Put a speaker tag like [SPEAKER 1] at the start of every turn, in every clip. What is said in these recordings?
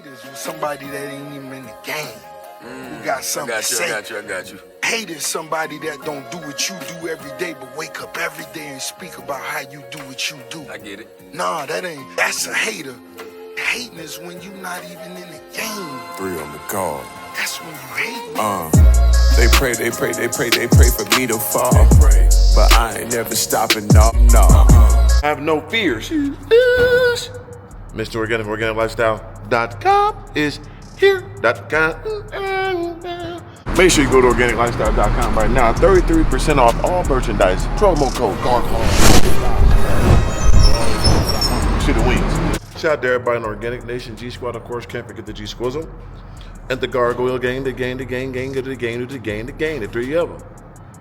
[SPEAKER 1] Haters with somebody that ain't even in the game. Who got something to say.
[SPEAKER 2] I got you.
[SPEAKER 1] Haters somebody that don't do what you do every day, but wake up every day and speak about how you do what you do.
[SPEAKER 2] I get it.
[SPEAKER 1] Nah, that's a hater. Hating is when you not even in the game.
[SPEAKER 3] 3 on the card.
[SPEAKER 1] That's when you hate.
[SPEAKER 3] They pray for me to fall. But I ain't never stopping, no.
[SPEAKER 4] Have no fears. Mr. Organik, OrganicLifestyle.com is here. Make sure you go to OrganicLifestyle.com right now. 33% off all merchandise. Promo code Gargoyle. See the wings. Shout out to everybody in Organic Nation, G Squad, of course, can't forget the G Squizzle. And the Gargoyle gang, the 3 of them.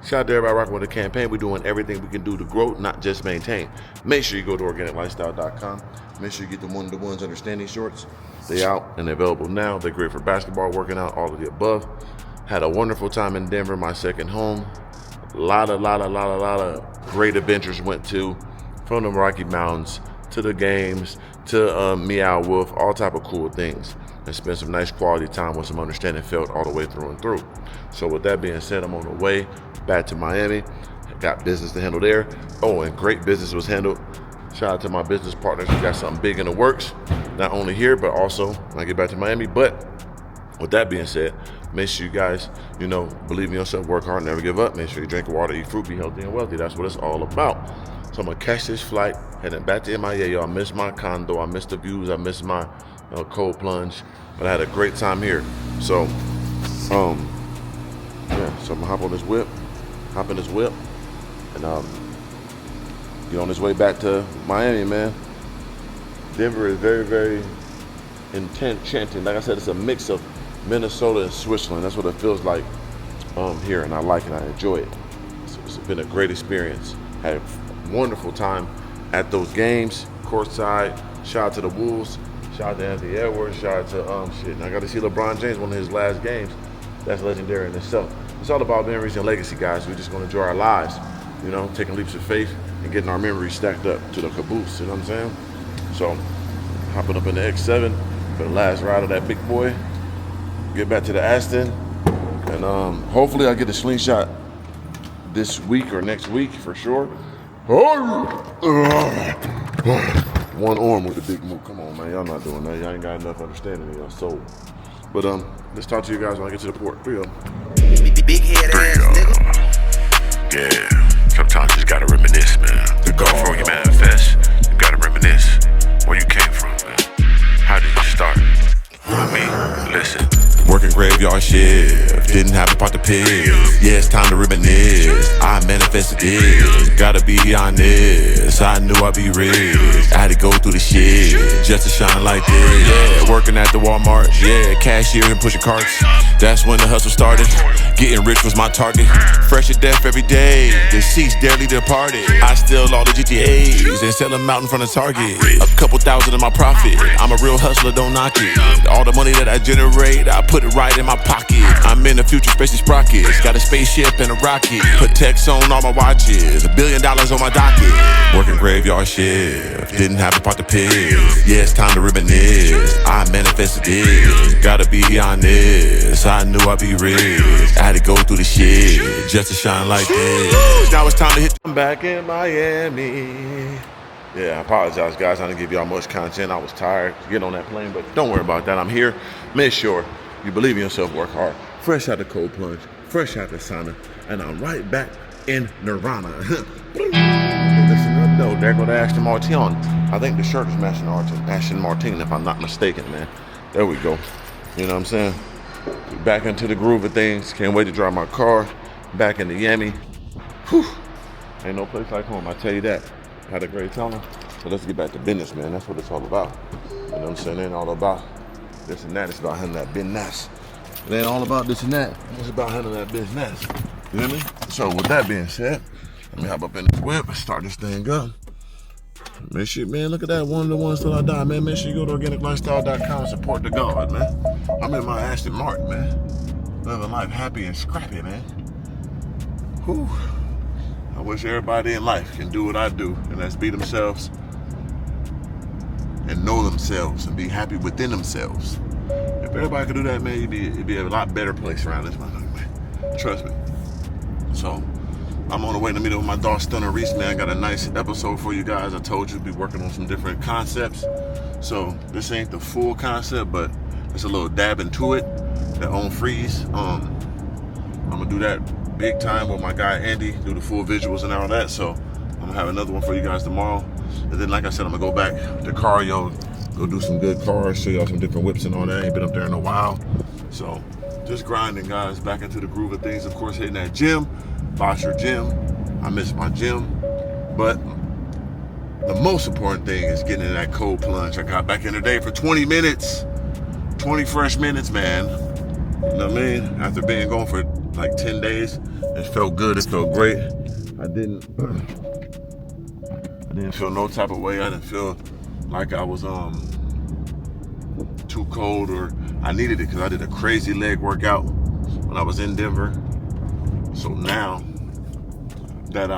[SPEAKER 4] Shout out to everybody rocking with the campaign. We're doing everything we can do to grow, not just maintain. Make sure you go to OrganicLifestyle.com. Make sure you get the one-to-ones understanding shorts. They out and available now. They're great for basketball, working out, all of the above. Had a wonderful time in Denver, my second home. A lot of great adventures went to, from the Rocky Mountains to the games to Meow Wolf, all type of cool things. And spent some nice quality time with some understanding felt all the way through and through. So with that being said, I'm on the way back to Miami. Got business to handle there. Oh, and great business was handled. Shout out to my business partners. We got something big in the works. Not only here, but also when I get back to Miami. But with that being said, make sure you guys, believe in yourself, work hard, never give up. Make sure you drink water, eat fruit, be healthy and wealthy. That's what it's all about. So I'm gonna catch this flight, heading back to MIA. Y'all, I miss my condo, I miss the views, I miss my cold plunge. But I had a great time here. So, so I'm gonna hop in this whip, and get on this way back to Miami, man. Denver is very, very enchanting. Like I said, it's a mix of Minnesota and Switzerland. That's what it feels like here, and I like it. I enjoy it. It's been a great experience. Had a wonderful time at those games, courtside. Shout out to the Wolves. Shout out to Anthony Edwards. Shout out to I got to see LeBron James, one of his last games. That's legendary in itself. It's all about memories and legacy, guys. We're just going to enjoy our lives, taking leaps of faith and getting our memories stacked up to the caboose. You know what I'm saying? So, hopping up in the X7 for the last ride of that big boy. Get back to the Aston, and hopefully I get a slingshot this week or next week for sure. One arm with the big move. Come on, man. Y'all not doing that. Y'all ain't got enough understanding in your soul. But let's talk to you guys when I get to the port. 3 of them.
[SPEAKER 2] Big head ass nigga.
[SPEAKER 3] Yeah, sometimes you just gotta reminisce, man. Before you manifest, you gotta reminisce where you came from, man. How did you start? Listen. Working graveyard shift, didn't have a pot to pick. Yeah, it's time to reminisce. I manifested it. Gotta be honest, I knew I'd be rich. I had to go through the shit just to shine like this. Yeah, working at the Walmart. Yeah, cashier and pushing carts. That's when the hustle started. Getting rich was my target. Fresh to death every day. Deceased barely departed. I steal all the GTAs and sell them out in front of Target. A couple thousand in my profit. I'm a real hustler, don't knock it. All the money that I generate, I put it right in my pocket. I'm in the future, space sprockets. Got a spaceship and a rocket. Put text on all my watches. $1 billion on my docket. Working graveyard shift. Didn't have a pot to pick. Yeah, it's time to reminisce. I manifested it. Gotta be honest, I knew I'd be rich. I had to go through the shit just to shine like this. Now it's time to hit.
[SPEAKER 4] I'm back in Miami. Yeah, I apologize, guys. I didn't give y'all much content. I was tired to get on that plane, but don't worry about that. I'm here. Make sure you believe in yourself, work hard. Fresh out the cold plunge, fresh out the sauna, and I'm right back in Nirvana. Listen up, though. There go the Aston Martin. I think the shirt is Aston Martin, if I'm not mistaken, man. There we go. You know what I'm saying? Back into the groove of things. Can't wait to drive my car back into Miami. Whew. Ain't no place like home, I tell you that. Had a great time. So let's get back to business, man. That's what it's all about. You know what I'm saying? It ain't all about this and that. It's about handling that business. It ain't all about this and that. It's about handling that business. You hear me? So with that being said, let me hop up in this whip and start this thing up. Make sure, man, look at that. One of the ones till I die, man. Make sure you go to OrganicLifestyle.com and support the God, man. I'm in my Aston Martin, man. Living life happy and scrappy, man. Whew. I wish everybody in life can do what I do, and that's be themselves and know themselves and be happy within themselves. everybody could do that, man, it'd be a lot better place around this motherfucker, man. Trust me. So, I'm on the way in the middle of my dog Stunner Reese, man. I got a nice episode for you guys. I told you, be working on some different concepts. So, this ain't the full concept, but it's a little dab into it. That on freeze. I'm gonna do that big time with my guy Andy, do the full visuals and all that. So, I'm gonna have another one for you guys tomorrow. And then, like I said, I'm gonna go back to Cario, go do some good cars, show y'all some different whips and all that. I ain't been up there in a while. So, just grinding, guys, back into the groove of things. Of course, hitting that gym, Boxer Gym. I miss my gym. But the most important thing is getting in that cold plunge. I got back in today for 20 minutes. 20 fresh minutes, man. You know what I mean? After being gone for like 10 days, it felt good, it felt great. I didn't feel no type of way. I didn't feel like I was too cold, or I needed it because I did a crazy leg workout when I was in Denver. So now that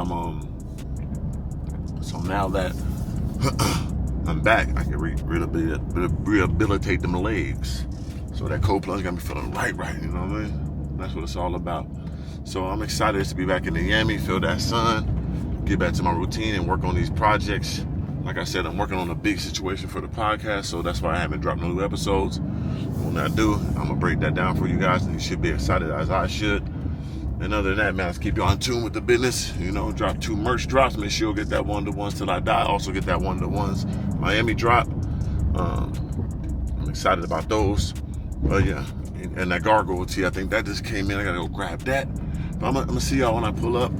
[SPEAKER 4] I'm back, I can rehabilitate them legs. So that cold plunge got me feeling right, you know what I mean? That's what it's all about. So I'm excited to be back in Miami, feel that sun, get back to my routine and work on these projects. Like I said, I'm working on a big situation for the podcast, so that's why I haven't dropped no new episodes. When I do, I'm gonna break that down for you guys, and you should be excited as I should. And other than that, man, let's keep you in tune with the business. You know, drop 2 merch drops. Make sure you'll get that one-to-ones till I die. Also get that one-to-ones Miami drop. I'm excited about those. But yeah, and that Gargoyle tee, I think that just came in. I gotta go grab that. But I'm gonna see y'all when I pull up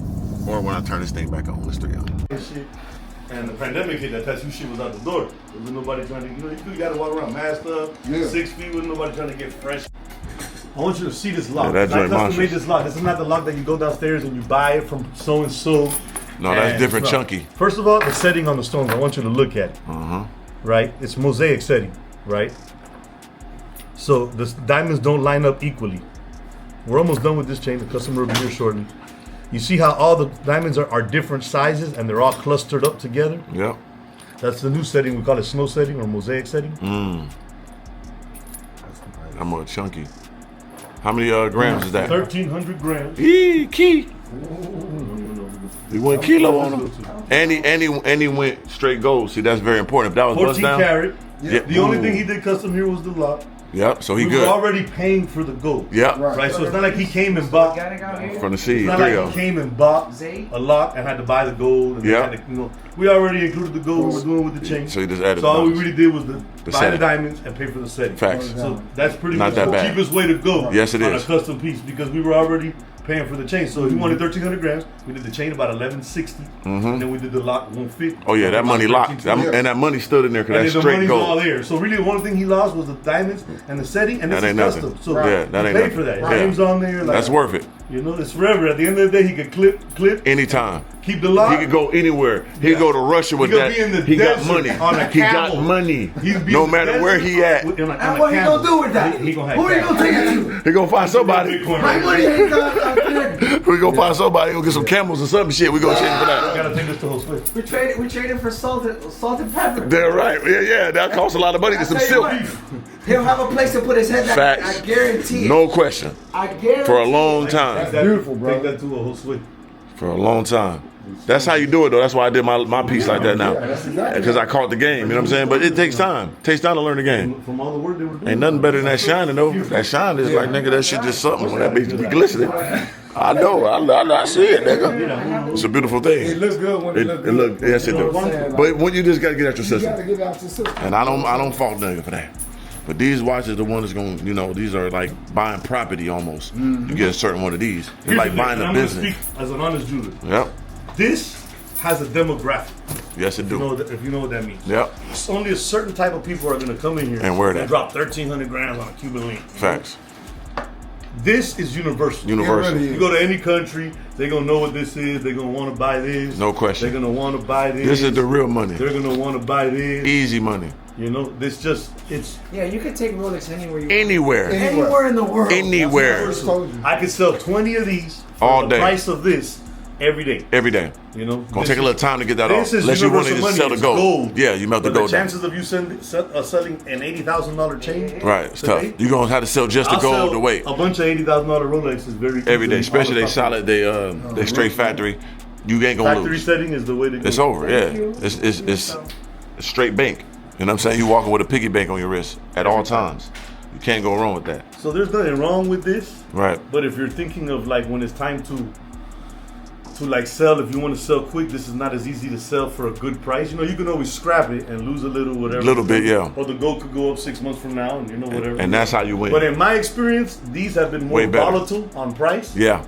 [SPEAKER 4] or when I turn this thing back on. Let's do y'all.
[SPEAKER 5] And the pandemic hit, that tattoo shit was out the door. There was nobody trying to, you gotta walk around masked up, 6 feet with nobody trying to get fresh. I want you to see this lock.
[SPEAKER 4] Yeah, I custom
[SPEAKER 5] made this lock. This is not the lock that you go downstairs and you buy it from so-and-so.
[SPEAKER 4] No, that's different, chunky.
[SPEAKER 5] First of all, the setting on the stones, I want you to look at it. Right? It's mosaic setting, right? So the diamonds don't line up equally. We're almost done with this chain. The customer will be here shortly. You see how all the diamonds are different sizes and they're all clustered up together?
[SPEAKER 4] Yep.
[SPEAKER 5] That's the new setting. We call it snow setting or mosaic setting.
[SPEAKER 4] I'm more chunky. How many grams is that?
[SPEAKER 5] 1,300 grams.
[SPEAKER 4] Key. He went kilo on him. And he went straight gold. See, that's very important. If that was
[SPEAKER 5] 14
[SPEAKER 4] bust down.
[SPEAKER 5] carat.
[SPEAKER 4] Yeah.
[SPEAKER 5] The only thing he did custom here was the lock.
[SPEAKER 4] Yep, so he
[SPEAKER 5] we
[SPEAKER 4] good.
[SPEAKER 5] were already paying for the gold.
[SPEAKER 4] Yep.
[SPEAKER 5] Right, so it's not like he came and bought.
[SPEAKER 4] From the seed,
[SPEAKER 5] It's not like he came and bought a lock and had to buy the gold. And had to, we already included the gold we're doing with the chain.
[SPEAKER 4] So he just added.
[SPEAKER 5] So all we really did was buy
[SPEAKER 4] setting.
[SPEAKER 5] the diamonds and pay for the setting.
[SPEAKER 4] Facts.
[SPEAKER 5] So that's pretty
[SPEAKER 4] Not
[SPEAKER 5] much
[SPEAKER 4] that
[SPEAKER 5] the
[SPEAKER 4] bad.
[SPEAKER 5] cheapest way to go.
[SPEAKER 4] Yes, it
[SPEAKER 5] on
[SPEAKER 4] is.
[SPEAKER 5] a custom piece because we were already paying for the chain. So he wanted 1,300 grams. We did the chain about 1,160, and then we did the lock 150.
[SPEAKER 4] Oh yeah, that money locked, and that money stood in there because that's
[SPEAKER 5] the
[SPEAKER 4] straight
[SPEAKER 5] money's
[SPEAKER 4] gold.
[SPEAKER 5] all there. So really, the one thing he lost was the diamonds and the setting, and this
[SPEAKER 4] That
[SPEAKER 5] is
[SPEAKER 4] ain't nothing.
[SPEAKER 5] custom. So
[SPEAKER 4] Yeah, that
[SPEAKER 5] he
[SPEAKER 4] ain't
[SPEAKER 5] paid
[SPEAKER 4] nothing.
[SPEAKER 5] for that. His
[SPEAKER 4] Yeah.
[SPEAKER 5] name's on there. Like,
[SPEAKER 4] That's worth it.
[SPEAKER 5] You know, it's forever. At the end of the day, he could clip,
[SPEAKER 4] Anytime.
[SPEAKER 5] keep the lock.
[SPEAKER 4] He could go anywhere. He could go to Russia with
[SPEAKER 5] He could
[SPEAKER 4] that.
[SPEAKER 5] be in the
[SPEAKER 4] He got
[SPEAKER 5] desert
[SPEAKER 4] money.
[SPEAKER 5] on a
[SPEAKER 4] He got
[SPEAKER 5] camel.
[SPEAKER 4] money.
[SPEAKER 5] He'd be
[SPEAKER 4] No
[SPEAKER 5] in the
[SPEAKER 4] matter where
[SPEAKER 5] desert
[SPEAKER 4] he at.
[SPEAKER 5] on
[SPEAKER 6] And what he
[SPEAKER 5] camel.
[SPEAKER 6] gonna do with that?
[SPEAKER 5] He gonna have
[SPEAKER 6] Who he
[SPEAKER 5] camel.
[SPEAKER 6] gonna take it to?
[SPEAKER 4] He gonna find somebody.
[SPEAKER 5] Bitcoin
[SPEAKER 6] My
[SPEAKER 5] right
[SPEAKER 6] money
[SPEAKER 5] there.
[SPEAKER 6] ain't got
[SPEAKER 4] We gonna find somebody. Go get some camels or some shit. We gonna change for that.
[SPEAKER 5] Gotta take this to Jose.
[SPEAKER 6] We traded for salt and pepper.
[SPEAKER 4] They're right. Yeah. That costs a lot of money. Get some
[SPEAKER 6] I tell
[SPEAKER 4] silk.
[SPEAKER 6] you what, he'll have a place to put his head.
[SPEAKER 4] Facts.
[SPEAKER 6] I guarantee it.
[SPEAKER 4] No question.
[SPEAKER 6] I guarantee.
[SPEAKER 4] For a long time.
[SPEAKER 5] Beautiful, bro. Take that to a Jose.
[SPEAKER 4] For a long time. That's how you do it, though. That's why I did my piece like that now. Because I caught the game, you know what I'm saying? But it takes time. It takes time to learn the game.
[SPEAKER 5] From all the work they were doing.
[SPEAKER 4] Ain't nothing better than that shining, though. That shine is like, nigga, that shit just something when that bitch be glistening. I know. I see it, nigga. It's a beautiful thing.
[SPEAKER 7] It looks good when it looks good.
[SPEAKER 4] Yes, it do. But when you just gotta get out your
[SPEAKER 7] You
[SPEAKER 4] system.
[SPEAKER 7] gotta get out your system.
[SPEAKER 4] And I don't fault nigga for that. But these watches, the one that's going, these are like buying property almost. You get a certain one of these. It's
[SPEAKER 5] Here's
[SPEAKER 4] like
[SPEAKER 5] the
[SPEAKER 4] buying
[SPEAKER 5] thing,
[SPEAKER 4] a
[SPEAKER 5] and I'm
[SPEAKER 4] business.
[SPEAKER 5] gonna speak as an honest jeweler.
[SPEAKER 4] Yep.
[SPEAKER 5] This has a demographic.
[SPEAKER 4] Yes, it do.
[SPEAKER 5] If you know what that means.
[SPEAKER 4] Yep.
[SPEAKER 5] It's only a certain type of people are going to come in here
[SPEAKER 4] And wear that.
[SPEAKER 5] drop 1,300 grams on a Cuban link.
[SPEAKER 4] Facts.
[SPEAKER 5] This is universal.
[SPEAKER 4] Universal.
[SPEAKER 7] really
[SPEAKER 5] You go to any country, they're going to know what this is. They're going to want to buy this.
[SPEAKER 4] No question.
[SPEAKER 5] They're going to want to buy this.
[SPEAKER 4] This is the real money.
[SPEAKER 5] They're going to want to buy this.
[SPEAKER 4] Easy money.
[SPEAKER 5] You know, it's
[SPEAKER 6] Yeah, you can take Rolex anywhere you want.
[SPEAKER 4] Anywhere.
[SPEAKER 6] Anywhere in the world.
[SPEAKER 4] Anywhere.
[SPEAKER 7] Told you.
[SPEAKER 5] I could sell 20 of these for
[SPEAKER 4] All
[SPEAKER 5] the
[SPEAKER 4] day.
[SPEAKER 5] price of this every day.
[SPEAKER 4] Every day.
[SPEAKER 5] You know,
[SPEAKER 4] Gonna take a little time to get that off.
[SPEAKER 5] This is
[SPEAKER 4] Unless you want to
[SPEAKER 5] universal
[SPEAKER 4] just
[SPEAKER 5] money.
[SPEAKER 4] sell the
[SPEAKER 5] It's
[SPEAKER 4] gold. Yeah, you melt the
[SPEAKER 5] But
[SPEAKER 4] gold
[SPEAKER 5] the
[SPEAKER 4] down.
[SPEAKER 5] chances of you selling an $80,000 chain,
[SPEAKER 4] Right, it's
[SPEAKER 5] today,
[SPEAKER 4] tough. You're gonna have to sell just the
[SPEAKER 5] I'll
[SPEAKER 4] gold
[SPEAKER 5] sell
[SPEAKER 4] to weight.
[SPEAKER 5] a bunch of $80,000 Rolexes very
[SPEAKER 4] Every day,
[SPEAKER 5] easily.
[SPEAKER 4] especially they
[SPEAKER 5] All the
[SPEAKER 4] solid, they straight factory. You ain't gonna
[SPEAKER 5] factory
[SPEAKER 4] lose.
[SPEAKER 5] setting is the way to go.
[SPEAKER 4] It's over, yeah. It's straight bank. You know what I'm saying? You walking with a piggy bank on your wrist at all times. You can't go wrong with that.
[SPEAKER 5] So there's nothing wrong with this.
[SPEAKER 4] Right.
[SPEAKER 5] But if you're thinking of like when it's time to like sell, if you want to sell quick, this is not as easy to sell for a good price. You know, you can always scrap it and lose a little, whatever.
[SPEAKER 4] Little bit, yeah.
[SPEAKER 5] Or the gold could go up 6 months from now, and you know whatever.
[SPEAKER 4] And that's how you win.
[SPEAKER 5] But in my experience, these have been more
[SPEAKER 4] Way better.
[SPEAKER 5] volatile on price.
[SPEAKER 4] Yeah.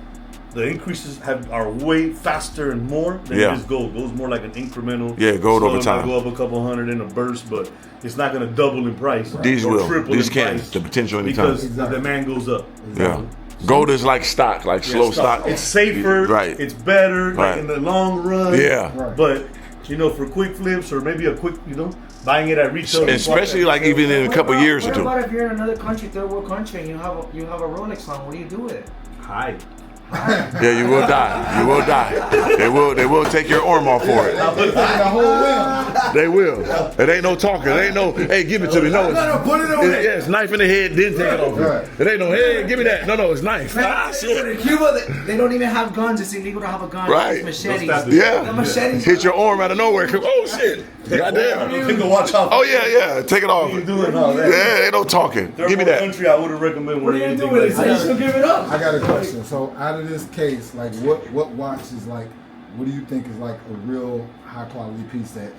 [SPEAKER 5] The increases are way faster and more than
[SPEAKER 4] Yeah.
[SPEAKER 5] this gold. Gold's more like an incremental.
[SPEAKER 4] Yeah, gold
[SPEAKER 5] so
[SPEAKER 4] over
[SPEAKER 5] it might
[SPEAKER 4] time.
[SPEAKER 5] go up a couple hundred in a burst, but it's not going to double in price.
[SPEAKER 4] These
[SPEAKER 5] or
[SPEAKER 4] will.
[SPEAKER 5] triple
[SPEAKER 4] These
[SPEAKER 5] in
[SPEAKER 4] can.
[SPEAKER 5] price
[SPEAKER 4] The potential anytime.
[SPEAKER 5] because the demand goes up.
[SPEAKER 4] Yeah. Gold is like stock, like slow stock.
[SPEAKER 5] It's safer.
[SPEAKER 4] Right.
[SPEAKER 5] It's better
[SPEAKER 4] Right.
[SPEAKER 5] like in the long run.
[SPEAKER 4] Yeah.
[SPEAKER 7] Right.
[SPEAKER 5] But you know, for quick flips or maybe a quick, buying it at retail.
[SPEAKER 4] Especially like even in a couple years or
[SPEAKER 6] What
[SPEAKER 4] two.
[SPEAKER 6] about if you're in another country, third world country, and you have a Rolex on? What do you do with it?
[SPEAKER 5] hide.
[SPEAKER 4] Yeah, you will die. You will die. They will take your arm off for it.
[SPEAKER 7] The whole wheel.
[SPEAKER 4] They will. It ain't no talking. It ain't no, hey, give it to me. No,
[SPEAKER 7] No, put it away.
[SPEAKER 4] yeah, it's knife in the head, then take it off.
[SPEAKER 7] Right.
[SPEAKER 4] It ain't no, hey, give me that. No, it's knife. Ah, shit.
[SPEAKER 6] In Cuba, they don't even have guns. It's illegal to have a gun.
[SPEAKER 4] Right.
[SPEAKER 6] It's machetes.
[SPEAKER 5] Those
[SPEAKER 4] Yeah.
[SPEAKER 6] The machetes.
[SPEAKER 4] Hit your arm out of nowhere. Oh, shit. Goddamn.
[SPEAKER 5] Take the watch off.
[SPEAKER 4] Oh, yeah. Take it off.
[SPEAKER 5] You doing all that?
[SPEAKER 4] Yeah, ain't no talking.
[SPEAKER 5] Third
[SPEAKER 4] Give me
[SPEAKER 5] world
[SPEAKER 4] that.
[SPEAKER 5] country, I wouldn't recommend
[SPEAKER 6] What are
[SPEAKER 5] wearing
[SPEAKER 6] you
[SPEAKER 5] anything
[SPEAKER 6] gonna do with
[SPEAKER 5] like
[SPEAKER 6] it?
[SPEAKER 5] that.
[SPEAKER 6] So you should give it up.
[SPEAKER 7] I got a question. So out of this case, like what watch is like? What do you think is like a real high quality piece that?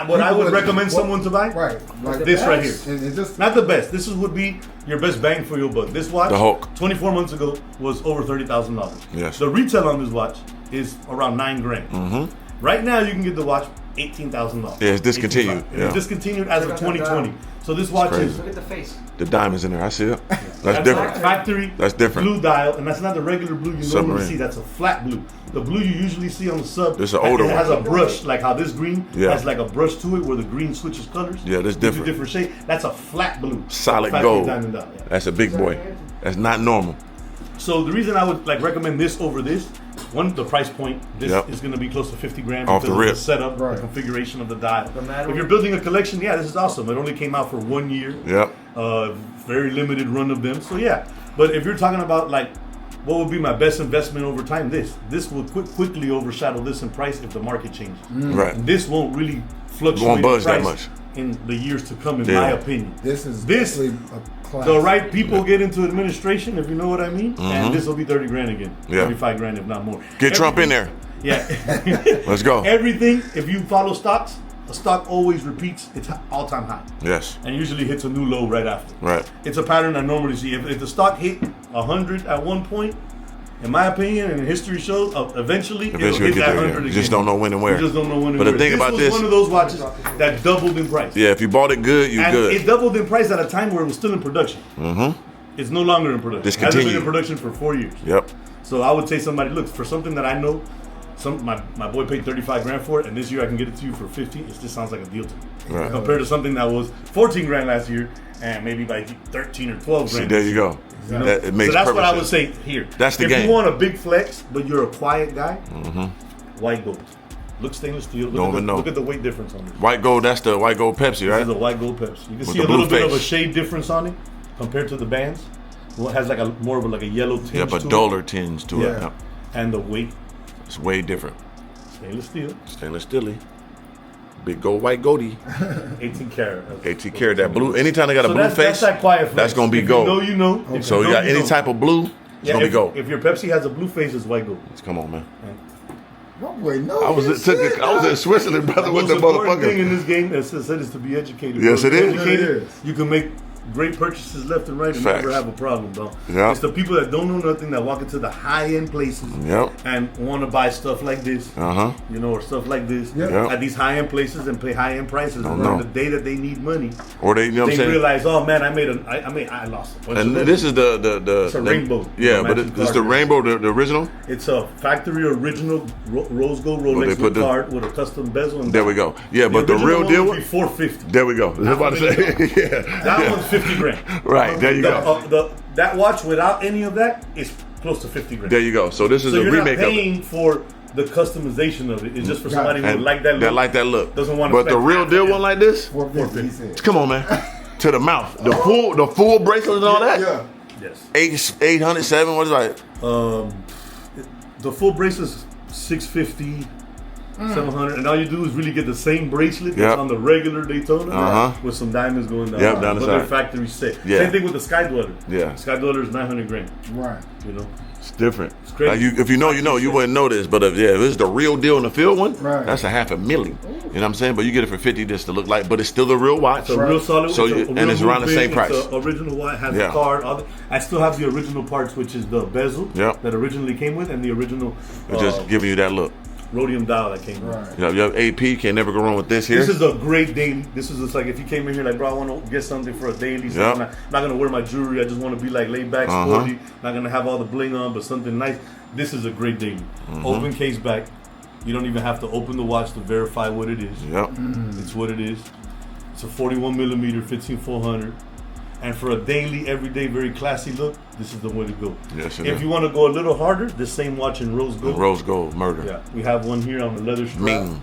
[SPEAKER 5] What I would
[SPEAKER 7] people
[SPEAKER 5] recommend someone to buy?
[SPEAKER 7] Right. Like
[SPEAKER 5] This right here.
[SPEAKER 7] and just
[SPEAKER 5] Not the best. This would be your best bang for your buck. This watch,
[SPEAKER 4] The Hulk.
[SPEAKER 5] 24 months ago, was over $30,000.
[SPEAKER 4] Yes.
[SPEAKER 5] The retail on this watch is around $9 grand. Mm-hmm. Right now, you can get the watch $18,000.
[SPEAKER 4] Yeah, it's discontinued.
[SPEAKER 5] It's
[SPEAKER 4] Yeah.
[SPEAKER 5] discontinued as of 2020. So this watch
[SPEAKER 4] crazy.
[SPEAKER 5] is
[SPEAKER 6] Look at the face.
[SPEAKER 4] The diamonds in there. I see it. That's
[SPEAKER 5] that's
[SPEAKER 4] different.
[SPEAKER 5] factory.
[SPEAKER 4] That's different.
[SPEAKER 5] Blue dial, and that's not the regular blue you
[SPEAKER 4] Submarine.
[SPEAKER 5] normally see. That's a flat blue. The blue you usually see on the sub.
[SPEAKER 4] It's an older
[SPEAKER 5] it has
[SPEAKER 4] one.
[SPEAKER 5] a brush, like how this green
[SPEAKER 4] Yeah.
[SPEAKER 5] has like a brush to it, where the green switches colors.
[SPEAKER 4] Yeah, that's
[SPEAKER 5] Gives you
[SPEAKER 4] different.
[SPEAKER 5] different shade. That's a flat blue.
[SPEAKER 4] Solid
[SPEAKER 5] Factory
[SPEAKER 4] gold.
[SPEAKER 5] diamond dial, yeah.
[SPEAKER 4] That's a big boy. That's not normal.
[SPEAKER 5] So the reason I would like recommend this over this, one, the price point. This
[SPEAKER 4] Yep.
[SPEAKER 5] is going to be close to 50 grand
[SPEAKER 4] Off
[SPEAKER 5] because
[SPEAKER 4] the
[SPEAKER 5] of
[SPEAKER 4] rip.
[SPEAKER 5] the setup,
[SPEAKER 7] Right.
[SPEAKER 5] the configuration of the dial.
[SPEAKER 6] matter
[SPEAKER 5] If you're building a collection, yeah, this is awesome. It only came out for 1 year.
[SPEAKER 4] Yep.
[SPEAKER 5] Very limited run of them. So yeah, but if you're talking about like what would be my best investment over time, this will quickly overshadow this in price if the market changes.
[SPEAKER 4] Right.
[SPEAKER 5] And this won't really fluctuate
[SPEAKER 4] Won't
[SPEAKER 5] in
[SPEAKER 4] budge that
[SPEAKER 5] price
[SPEAKER 4] much.
[SPEAKER 5] in the years to come, in
[SPEAKER 4] Yeah.
[SPEAKER 5] my opinion.
[SPEAKER 7] this is
[SPEAKER 5] This-
[SPEAKER 7] definitely a class.
[SPEAKER 5] The right people get into administration, if you know what I mean, and this will be 30 grand again,
[SPEAKER 4] Mm-hmm. Yeah.
[SPEAKER 5] 35 grand if not more.
[SPEAKER 4] Get Trump in there.
[SPEAKER 5] Yeah.
[SPEAKER 4] Let's go.
[SPEAKER 5] Everything, if you follow stocks, a stock always repeats its all-time high
[SPEAKER 4] Yes.
[SPEAKER 5] and usually hits a new low right after.
[SPEAKER 4] Right.
[SPEAKER 5] It's a pattern I normally see. If the stock hit 100 at one point, in my opinion, and history shows, eventually it'll
[SPEAKER 4] Eventually
[SPEAKER 5] hit
[SPEAKER 4] get
[SPEAKER 5] that
[SPEAKER 4] there.
[SPEAKER 5] 100
[SPEAKER 4] Yeah.
[SPEAKER 5] again.
[SPEAKER 4] You just don't know when and where.
[SPEAKER 5] You just don't know when and
[SPEAKER 4] But the
[SPEAKER 5] where.
[SPEAKER 4] thing about
[SPEAKER 5] was
[SPEAKER 4] this-
[SPEAKER 5] one of those watches that doubled in price.
[SPEAKER 4] Yeah, if you bought it good, you
[SPEAKER 5] And
[SPEAKER 4] good.
[SPEAKER 5] it doubled in price at a time where it was still in production. Mm-hmm. It's no longer in production. It hasn't been in
[SPEAKER 4] Discontinued.
[SPEAKER 5] production for 4 years.
[SPEAKER 4] Yep.
[SPEAKER 5] So I would say somebody, look, for something that I know, my boy paid 35 grand for it, and this year I can get it to you for 50. It just sounds like a deal to me.
[SPEAKER 4] Right.
[SPEAKER 5] Compared to something that was 14 grand last year, and maybe by 13 or 12
[SPEAKER 4] See,
[SPEAKER 5] grand.
[SPEAKER 4] there you go.
[SPEAKER 5] You know?
[SPEAKER 4] That, it makes
[SPEAKER 5] so that's
[SPEAKER 4] perfect
[SPEAKER 5] what I would
[SPEAKER 4] sense.
[SPEAKER 5] say here.
[SPEAKER 4] That's the
[SPEAKER 5] if
[SPEAKER 4] game.
[SPEAKER 5] you want a big flex, but you're a quiet guy, white gold. Look stainless steel.
[SPEAKER 4] Don't even know.
[SPEAKER 5] Look at the weight difference on this.
[SPEAKER 4] White gold, that's the white gold Pepsi,
[SPEAKER 5] This is
[SPEAKER 4] right?
[SPEAKER 5] a white gold Pepsi. You can see
[SPEAKER 4] the
[SPEAKER 5] a little
[SPEAKER 4] blue
[SPEAKER 5] bit of a
[SPEAKER 4] face.
[SPEAKER 5] shade difference on it compared to the bands. Well, it has like a more of a, like a yellow tinge
[SPEAKER 4] Yeah,
[SPEAKER 5] to
[SPEAKER 4] but
[SPEAKER 5] it.
[SPEAKER 4] duller tinge to it.
[SPEAKER 7] Yeah.
[SPEAKER 4] Yep.
[SPEAKER 5] And the weight,
[SPEAKER 4] It's way different.
[SPEAKER 5] stainless steel,
[SPEAKER 4] Stainless steely. Big gold, white goldie.
[SPEAKER 5] 18 karat.
[SPEAKER 4] 18 karat, that blue. Anytime they got a
[SPEAKER 5] So
[SPEAKER 4] blue
[SPEAKER 5] that's
[SPEAKER 4] face,
[SPEAKER 5] that quiet flex.
[SPEAKER 4] that's gonna be
[SPEAKER 5] If
[SPEAKER 4] gold.
[SPEAKER 5] You know, you know. If
[SPEAKER 4] So you
[SPEAKER 5] know,
[SPEAKER 4] got any
[SPEAKER 5] know.
[SPEAKER 4] type of blue, it's
[SPEAKER 5] Yeah,
[SPEAKER 4] gonna
[SPEAKER 5] if,
[SPEAKER 4] be gold.
[SPEAKER 5] If your Pepsi has a blue face, it's white gold.
[SPEAKER 4] Come on, man.
[SPEAKER 7] No, wait, no.
[SPEAKER 4] I was in Switzerland, brother, with
[SPEAKER 5] The
[SPEAKER 4] the
[SPEAKER 5] most important thing
[SPEAKER 4] motherfucker.
[SPEAKER 5] in this game, as I said, is to be educated.
[SPEAKER 4] Yes,
[SPEAKER 5] Bro.
[SPEAKER 4] it is.
[SPEAKER 5] Educated,
[SPEAKER 7] It is.
[SPEAKER 5] you can make great purchases left and right and
[SPEAKER 4] Facts.
[SPEAKER 5] never have a problem, bro.
[SPEAKER 4] Yeah.
[SPEAKER 5] It's the people that don't know nothing that walk into the high-end places
[SPEAKER 4] Yep.
[SPEAKER 5] and want to buy stuff like this,
[SPEAKER 4] Uh-huh.
[SPEAKER 5] you know, or stuff like this
[SPEAKER 7] Yeah.
[SPEAKER 5] at these high-end places and pay high-end prices. And
[SPEAKER 4] know.
[SPEAKER 5] on the day that they need money,
[SPEAKER 4] Or they, you know what
[SPEAKER 5] they
[SPEAKER 4] I'm saying?
[SPEAKER 5] realize, oh man, I lost a bunch
[SPEAKER 4] And
[SPEAKER 5] of money.
[SPEAKER 4] this is the
[SPEAKER 5] It's a rainbow.
[SPEAKER 4] Yeah,
[SPEAKER 5] The
[SPEAKER 4] but
[SPEAKER 5] matching
[SPEAKER 4] it's the
[SPEAKER 5] card.
[SPEAKER 4] rainbow, the original.
[SPEAKER 5] It's a factory original rose gold
[SPEAKER 4] they
[SPEAKER 5] Rolex
[SPEAKER 4] put
[SPEAKER 5] with
[SPEAKER 4] the-
[SPEAKER 5] card with a custom bezel. And
[SPEAKER 4] There we go. Yeah, but the
[SPEAKER 5] original
[SPEAKER 4] real
[SPEAKER 5] one
[SPEAKER 4] deal
[SPEAKER 5] would
[SPEAKER 4] one.
[SPEAKER 5] be 450.
[SPEAKER 4] There we go. I was about to say. Yeah.
[SPEAKER 5] That
[SPEAKER 4] Yeah.
[SPEAKER 5] one's 50 grand.
[SPEAKER 4] Right, there you go.
[SPEAKER 5] That watch without any of that is close to 50 grand.
[SPEAKER 4] There you go. So this is
[SPEAKER 5] So
[SPEAKER 4] a
[SPEAKER 5] you're
[SPEAKER 4] remake
[SPEAKER 5] not
[SPEAKER 4] of it.
[SPEAKER 5] paying for the customization of it is just for
[SPEAKER 7] Got
[SPEAKER 5] somebody
[SPEAKER 7] it.
[SPEAKER 5] who would like that look.
[SPEAKER 4] That like that look.
[SPEAKER 5] Doesn't want to
[SPEAKER 4] But the
[SPEAKER 5] spend
[SPEAKER 4] real
[SPEAKER 5] half
[SPEAKER 4] deal
[SPEAKER 5] of it.
[SPEAKER 4] one like this,
[SPEAKER 7] 450. He said.
[SPEAKER 4] come on, man. To the mouth. The full bracelet and all that.
[SPEAKER 7] Yeah.
[SPEAKER 5] Yes.
[SPEAKER 4] 800, 7, what is it like?
[SPEAKER 5] The full bracelet's $650, $700, and all you do is really get the same bracelet that's
[SPEAKER 4] Yep.
[SPEAKER 5] on the regular Daytona
[SPEAKER 4] Uh-huh.
[SPEAKER 5] with some diamonds going down.
[SPEAKER 4] Yep, down the
[SPEAKER 5] but they're
[SPEAKER 4] side.
[SPEAKER 5] factory set.
[SPEAKER 4] Yeah.
[SPEAKER 5] Same thing with the Sky Dweller.
[SPEAKER 4] Yeah.
[SPEAKER 5] Sky Dweller is $900,000.
[SPEAKER 7] Right.
[SPEAKER 5] You know.
[SPEAKER 4] It's different.
[SPEAKER 5] It's crazy.
[SPEAKER 4] Like if you know, you wouldn't know this. But if it's the real deal in the field one,
[SPEAKER 7] Right.
[SPEAKER 4] that's a $500,000. You know what I'm saying? But you get it for 50 just to look like, but it's still the real watch.
[SPEAKER 5] It's a real solid.
[SPEAKER 4] So and it's around the same price.
[SPEAKER 5] It's a original watch. Has
[SPEAKER 4] Yeah.
[SPEAKER 5] the card. I still have the original parts, which is the bezel
[SPEAKER 4] Yep.
[SPEAKER 5] that originally came with, and the original
[SPEAKER 4] It's just giving you that look.
[SPEAKER 5] rhodium dial that came with.
[SPEAKER 7] Right.
[SPEAKER 4] You have AP, can't never go wrong with this here.
[SPEAKER 5] This is a great daily. This is just like if you came in here like, bro, I want to get something for a daily. So
[SPEAKER 4] Yep.
[SPEAKER 5] I'm not gonna wear my jewelry. I just want to be like laid back, sporty. Not gonna have all the bling on, but something nice. This is a great daily. Open case back. You don't even have to open the watch to verify what it is.
[SPEAKER 4] Yep.
[SPEAKER 5] It's what it is. It's a 41 millimeter, 15400. And for a daily, everyday, very classy look, this is the way to go.
[SPEAKER 4] Yes, it
[SPEAKER 5] if
[SPEAKER 4] is.
[SPEAKER 5] you want to go a little harder, this same watch in rose gold.
[SPEAKER 4] Rose gold murder.
[SPEAKER 5] Yeah, we have one here on the leather strap.
[SPEAKER 4] Mean.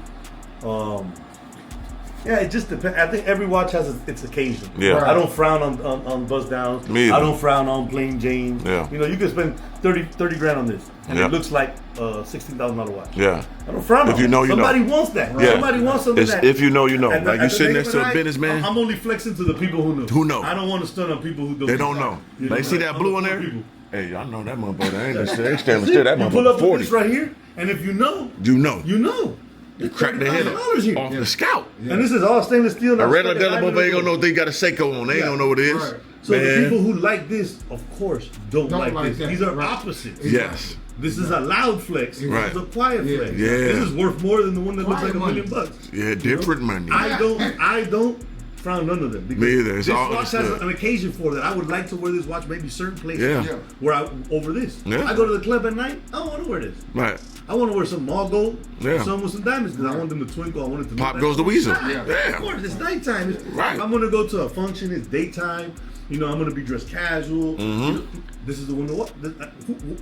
[SPEAKER 5] Yeah, it just depends. I think every watch has its occasion.
[SPEAKER 4] Yeah.
[SPEAKER 5] I don't frown on bust downs.
[SPEAKER 4] Me either.
[SPEAKER 5] I don't frown on plain Jane.
[SPEAKER 4] Yeah.
[SPEAKER 5] You know, you can spend 30 grand on this, and
[SPEAKER 4] Yeah.
[SPEAKER 5] it looks like a $16,000 watch.
[SPEAKER 4] Yeah.
[SPEAKER 5] I don't frown
[SPEAKER 4] If
[SPEAKER 5] on
[SPEAKER 4] you know,
[SPEAKER 5] it.
[SPEAKER 4] you know.
[SPEAKER 5] Somebody wants that.
[SPEAKER 4] Yeah.
[SPEAKER 5] Somebody wants something
[SPEAKER 4] It's
[SPEAKER 5] that.
[SPEAKER 4] if you know, you know.
[SPEAKER 5] At the-
[SPEAKER 4] Like you
[SPEAKER 5] at the
[SPEAKER 4] sitting
[SPEAKER 5] nick
[SPEAKER 4] next
[SPEAKER 5] of
[SPEAKER 4] to
[SPEAKER 5] the
[SPEAKER 4] a
[SPEAKER 5] night,
[SPEAKER 4] businessman
[SPEAKER 5] I'm only flexing to the people who know.
[SPEAKER 4] Who know.
[SPEAKER 5] I don't want to stun on people who don't.
[SPEAKER 4] they don't know.
[SPEAKER 5] You
[SPEAKER 4] Like, see
[SPEAKER 5] know,
[SPEAKER 4] that
[SPEAKER 5] I'm
[SPEAKER 4] blue on
[SPEAKER 5] the
[SPEAKER 4] there?
[SPEAKER 5] people.
[SPEAKER 4] Hey, I know that motherfucker. I ain't just saying stainless steel. That
[SPEAKER 5] You pull up
[SPEAKER 4] motherfucker
[SPEAKER 5] with
[SPEAKER 4] 40.
[SPEAKER 5] this right here, and if you know,
[SPEAKER 4] You know.
[SPEAKER 5] you know.
[SPEAKER 4] You crack the head
[SPEAKER 5] $30,000 here.
[SPEAKER 4] off the scalp.
[SPEAKER 5] And this is all stainless steel.
[SPEAKER 4] A
[SPEAKER 5] not
[SPEAKER 4] regular
[SPEAKER 5] stuck at
[SPEAKER 4] Della motherfucker ain't gonna know
[SPEAKER 5] diamond.
[SPEAKER 4] they got a Seiko on. They ain't gonna know what it is.
[SPEAKER 7] Right.
[SPEAKER 5] So the
[SPEAKER 4] Man.
[SPEAKER 5] people who like this, of course, don't like
[SPEAKER 7] like
[SPEAKER 5] this.
[SPEAKER 7] that.
[SPEAKER 5] These are
[SPEAKER 7] Right.
[SPEAKER 5] opposites.
[SPEAKER 4] Yes.
[SPEAKER 5] This is a loud flex. This
[SPEAKER 4] Right.
[SPEAKER 5] is a quiet flex.
[SPEAKER 4] Yeah.
[SPEAKER 5] This is worth more than the one that looks
[SPEAKER 7] Quiet
[SPEAKER 5] like
[SPEAKER 7] money.
[SPEAKER 5] $1 million.
[SPEAKER 4] Yeah, different money.
[SPEAKER 5] I don't frown none of them. Because
[SPEAKER 4] Me either. It's
[SPEAKER 5] this
[SPEAKER 4] all
[SPEAKER 5] watch has
[SPEAKER 4] understood.
[SPEAKER 5] an occasion for that. I would like to wear this watch maybe certain places
[SPEAKER 4] Yeah.
[SPEAKER 7] Yeah.
[SPEAKER 5] where I over this.
[SPEAKER 4] Yeah.
[SPEAKER 5] I go to the club at night. I don't want to wear this.
[SPEAKER 4] Right.
[SPEAKER 5] I want to wear some all gold,
[SPEAKER 4] Yeah.
[SPEAKER 5] some with some diamonds because I want them to twinkle. I want it to
[SPEAKER 4] Pop
[SPEAKER 5] look
[SPEAKER 4] goes the weasel.
[SPEAKER 5] Yeah.
[SPEAKER 4] Yeah.
[SPEAKER 5] Of course, it's nighttime.
[SPEAKER 4] Right.
[SPEAKER 5] I'm gonna go to a function. It's daytime. You know, I'm gonna be dressed casual.
[SPEAKER 4] Mm-hmm.
[SPEAKER 5] You know, this is the one to watch.